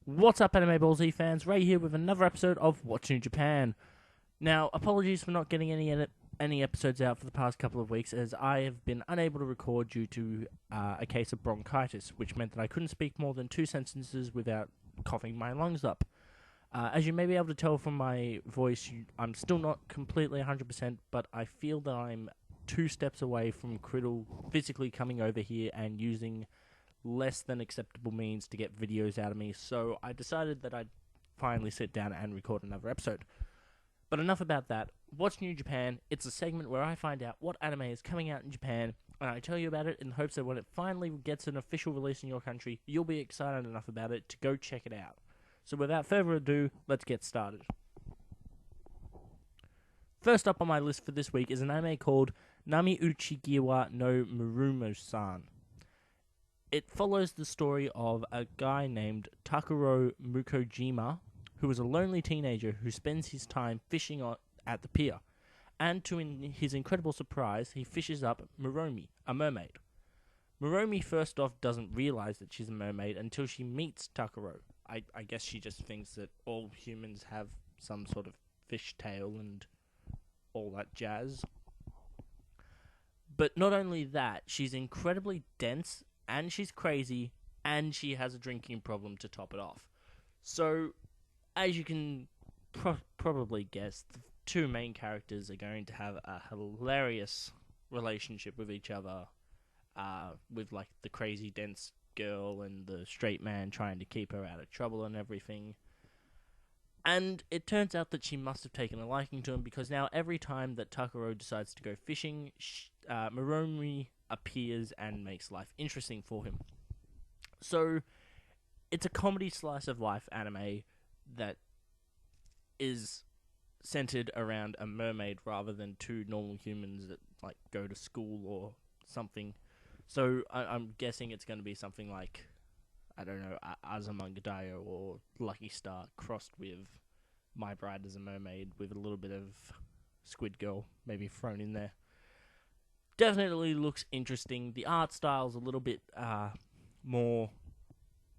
What's up, AnimeBallZ fans? Ray here with another episode of What's New Japan. Now, apologies for not getting any episodes out for the past couple of weeks, as I have been unable to record due to a case of bronchitis, which meant that I couldn't speak more than 2 sentences without coughing my lungs up. As you may be able to tell from my voice, I'm still not completely 100%, but I feel that I'm 2 steps away from Criddle physically coming over here and using less than acceptable means to get videos out of me, so I decided that I'd finally sit down and record another episode. But enough about that. What's New Japan? It's a segment where I find out what anime is coming out in Japan, and I tell you about it in the hopes that when it finally gets an official release in your country, you'll be excited enough about it to go check it out. So without further ado, let's get started. First up on my list for this week is an anime called Nummy Oh no Marumo Son. It follows the story of a guy named Takuro Mukojima, who is a lonely teenager who spends his time fishing at the pier. And to his incredible surprise, he fishes up Muromi, a mermaid. Muromi first off doesn't realize that she's a mermaid until she meets Takuro. I guess she just thinks that all humans have some sort of fish tail and all that jazz. But not only that, she's incredibly dense, and she's crazy, and she has a drinking problem to top it off. So, as you can probably guess, the 2 main characters are going to have a hilarious relationship with each other, with like the crazy dense girl and the straight man trying to keep her out of trouble and everything. And it turns out that she must have taken a liking to him, because now every time that Takuro decides to go fishing, Muromi appears and makes life interesting for him. So, it's a comedy slice of life anime that is centered around a mermaid rather than 2 normal humans that like go to school or something. So I'm guessing it's going to be something like, I don't know, Azumangdaioh or Lucky Star crossed with My Bride as a Mermaid with a little bit of Squid Girl maybe thrown in there. Definitely looks interesting. The art style's a little bit more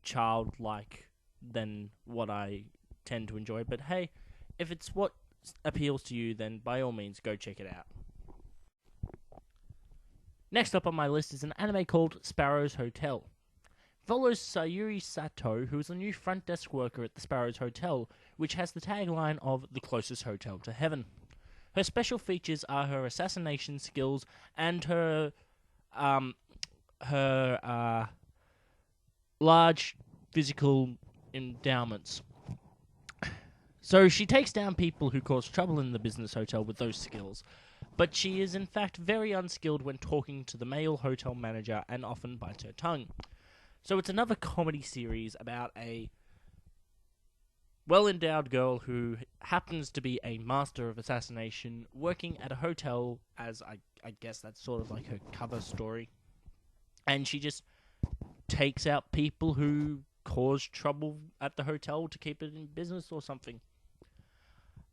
childlike than what I tend to enjoy. But hey, if it's what appeals to you, then by all means, go check it out. Next up on my list is an anime called Sparrows Hotel. Follows Sayuri Sato, who is a new front desk worker at the Sparrows Hotel, which has the tagline of the closest hotel to heaven. Her special features are her assassination skills and her large physical endowments. So she takes down people who cause trouble in the business hotel with those skills, but she is in fact very unskilled when talking to the male hotel manager and often bites her tongue. So it's another comedy series about a well-endowed girl who happens to be a master of assassination, working at a hotel as, I guess that's sort of like her cover story. And she just takes out people who cause trouble at the hotel to keep it in business or something.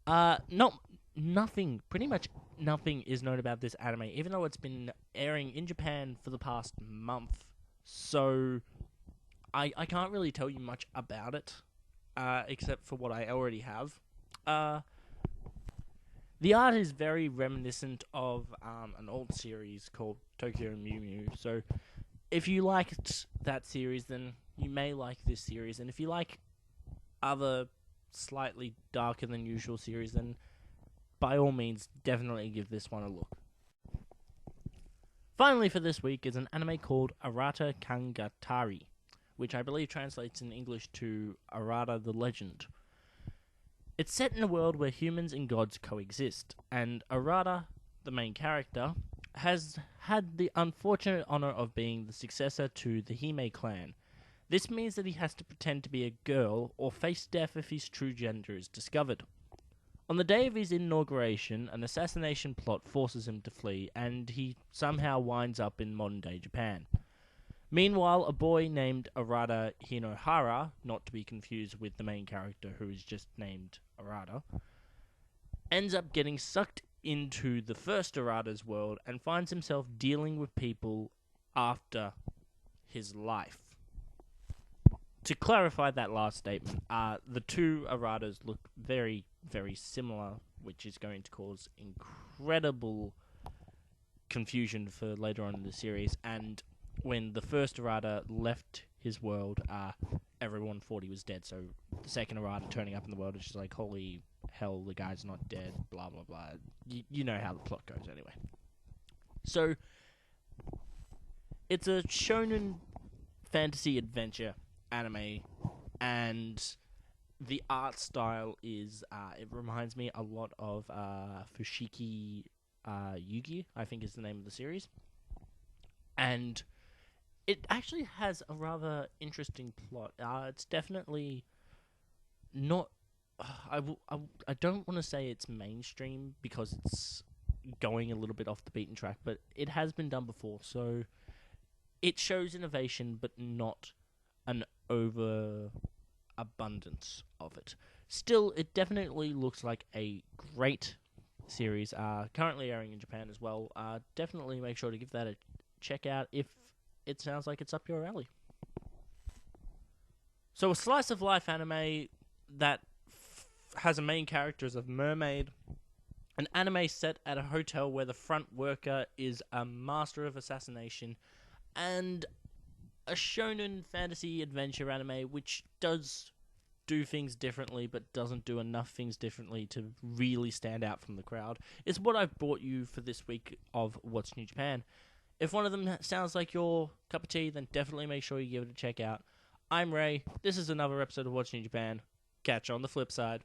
Pretty much nothing is known about this anime, even though it's been airing in Japan for the past month. So, I can't really tell you much about it. Except for what I already have. The art is very reminiscent of an old series called Tokyo Mew Mew. So, if you liked that series, then you may like this series. And if you like other slightly darker than usual series, then by all means, definitely give this one a look. Finally for this week is an anime called Arata Kangatari, which I believe translates in English to Arata the Legend. It's set in a world where humans and gods coexist, and Arata, the main character, has had the unfortunate honor of being the successor to the Hime clan. This means that he has to pretend to be a girl or face death if his true gender is discovered. On the day of his inauguration, an assassination plot forces him to flee, and he somehow winds up in modern-day Japan. Meanwhile, a boy named Arata Hinohara, not to be confused with the main character who is just named Arata, ends up getting sucked into the first Arata's world and finds himself dealing with people after his life. to clarify that last statement, the two Aratas look very, very similar, which is going to cause incredible confusion for later on in the series. And when the first Arata left his world, everyone thought he was dead. So the second Arata turning up in the world is just like, holy hell, the guy's not dead, blah, blah, blah. You know how the plot goes anyway. So it's a shonen fantasy adventure anime, and the art style is, it reminds me a lot of Fushigi Yugi, I think is the name of the series. And it actually has a rather interesting plot. It's definitely not... I don't want to say it's mainstream, because it's going a little bit off the beaten track, but it has been done before, so it shows innovation, but not an overabundance of it. Still, it definitely looks like a great series. Currently airing in Japan as well. Definitely make sure to give that a check out if it sounds like it's up your alley. So, a slice of life anime that has a main character as a mermaid, an anime set at a hotel where the front worker is a master of assassination, and a shonen fantasy adventure anime which does do things differently but doesn't do enough things differently to really stand out from the crowd, is what I've brought you for this week of What's New Japan. If one of them sounds like your cup of tea, then definitely make sure you give it a check out. I'm Ray. This is another episode of What's New Japan. Catch you on the flip side.